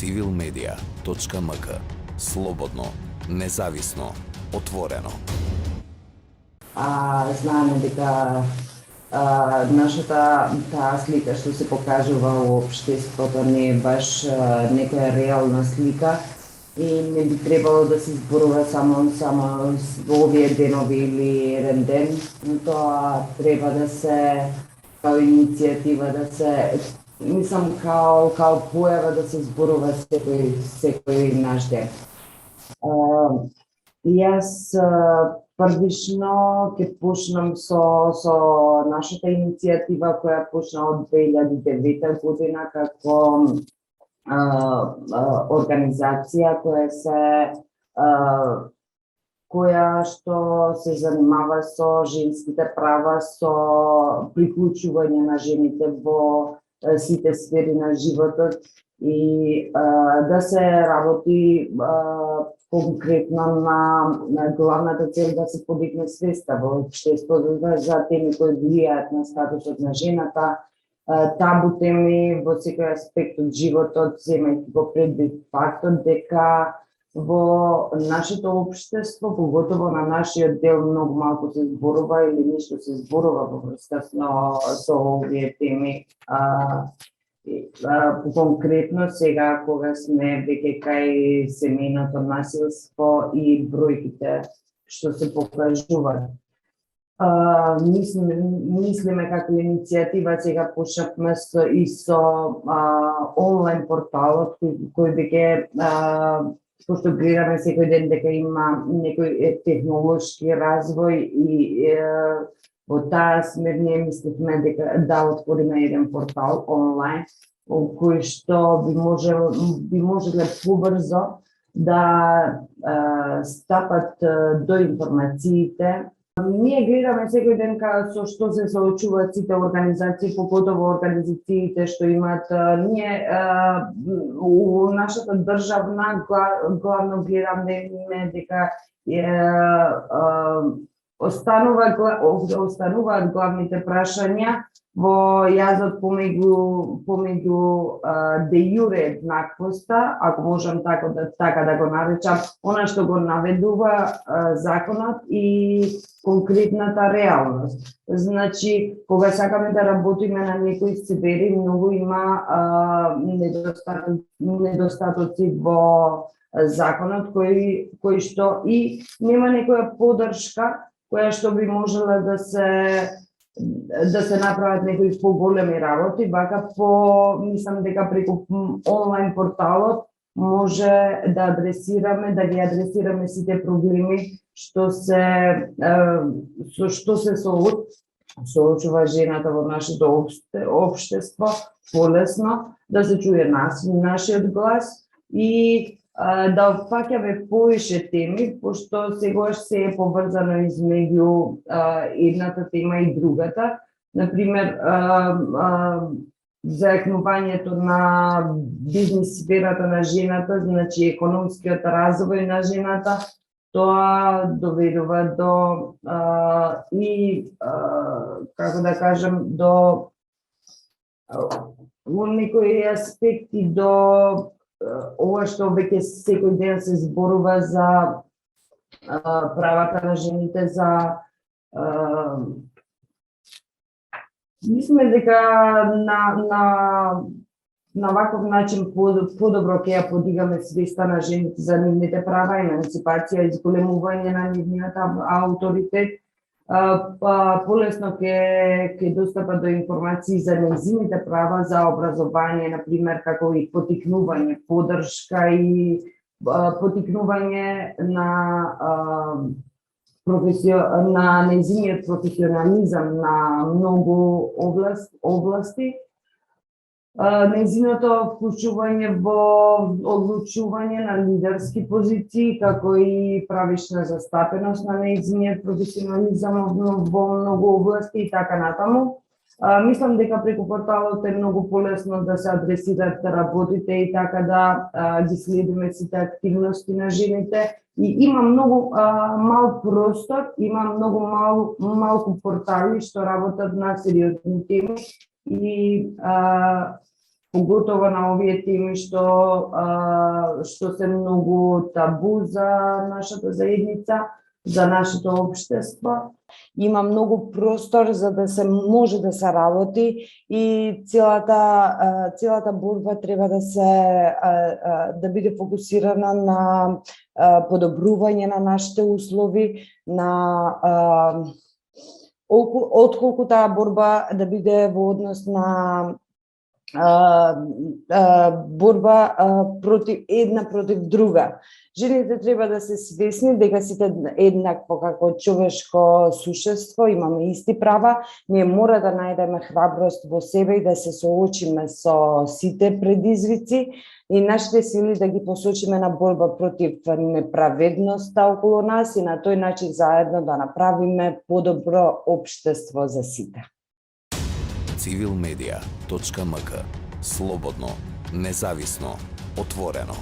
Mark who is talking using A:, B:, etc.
A: civilmedia.mk. Слободно, независно, отворено.
B: Знаеме дека нашата таа слика што се покажува во општеството не е баш некоја реална слика и не би требало да се зборува само во овие денови или еден ден, но тоа треба да се као иницијатива да се мислам као појава да се зборува секој наш ден. Јас првично ќе почнам со нашата иницијатива која почна од 2009 година како организација која што се занимава со женските права, со приклучување на жените во сите сфери на животот и да се работи конкретно на главната цел да се подигне свеста во општеството за теми кои влијаат на статусот на жената, табу теми во секој аспект од животот, земајќи го предвид фактот дека во нашето општество, поготово на нашиот дел, многу малку се зборува или ништо се зборува во врска со овие теми. Конкретно сега кога сме веќе кај семејното насилство и бројките што се покажуваат. Мислиме како иницијатива сега почнавме со онлайн порталот кој веќе пошто гледаме секој ден дека има некој технолошки развој и во таа смер ние мислевме дека да отвориме еден портал онлайн кој што би можеле побрзо да стапат до информациите. Ние гледаме секој ден со што се соочуваат сите организации, поготово организациите што имаат ние у нашата државна главно гледаме дека остануваат главните прашања во јазот помеѓу де јуре еднаквоста, ако можам така да го наречам, она што го наведува законот и конкретната реалност. Значи, кога сакаме да работиме на некои сфери, многу има недостатоци во законот кој што и нема некоја поддршка која што би можела да се направат некои поголеми работи, вака мислам дека преку онлайн порталот може да ги адресираме сите проблеми што се соочува жената во нашето општество, полесно да се чуе нашиот глас и да опфаќаме повише теми, пошто сегаш се е поврзано измеѓу едната тема и другата. Например, заекнувањето на бизнис сферата на жената, значи економскиот развој на жената, тоа доведува до како да кажам, до некои аспекти до ова што веќе секој ден се зборува за правата на жените, мислиме дека на ваков начин подобро ќе ја подигаме свеста на жените за нивните права, емансипација, изголемување на нивниот авторитет, полесно ќе достапа до информации за нејзините права, за образование, например, како и потикнување, поддршка и потикнување на нејзиниот професионализам на многу области, нејзиното вклучување во одлучување на лидерски позиции, како и правишна застапеност на нејзиниот професионализам во многу области и така натаму. Мислам дека преку порталот е многу полесно да се адресираат работите и така да ги следиме сите активности на жените. И има многу мал простор, има многу малку портали што работат на сериозни теми и Поготово на овие теми што се многу табу за нашата заедница, за нашето општество. Има многу простор за да се може да се работи и целата борба треба да биде фокусирана на подобрување на нашите услови, на отколку таа борба да биде во однос на борба против друга. Жените треба да се свесни дека сите еднакво како човешко сушество имаме исти права. Ние мора да најдеме храброст во себе и да се соочиме со сите предизвици и нашите сили да ги посочиме на борба против неправедноста околу нас и на тој начин заедно да направиме подобро општество за сите.
A: Civilmedia.mk. Слободно, независно, отворено.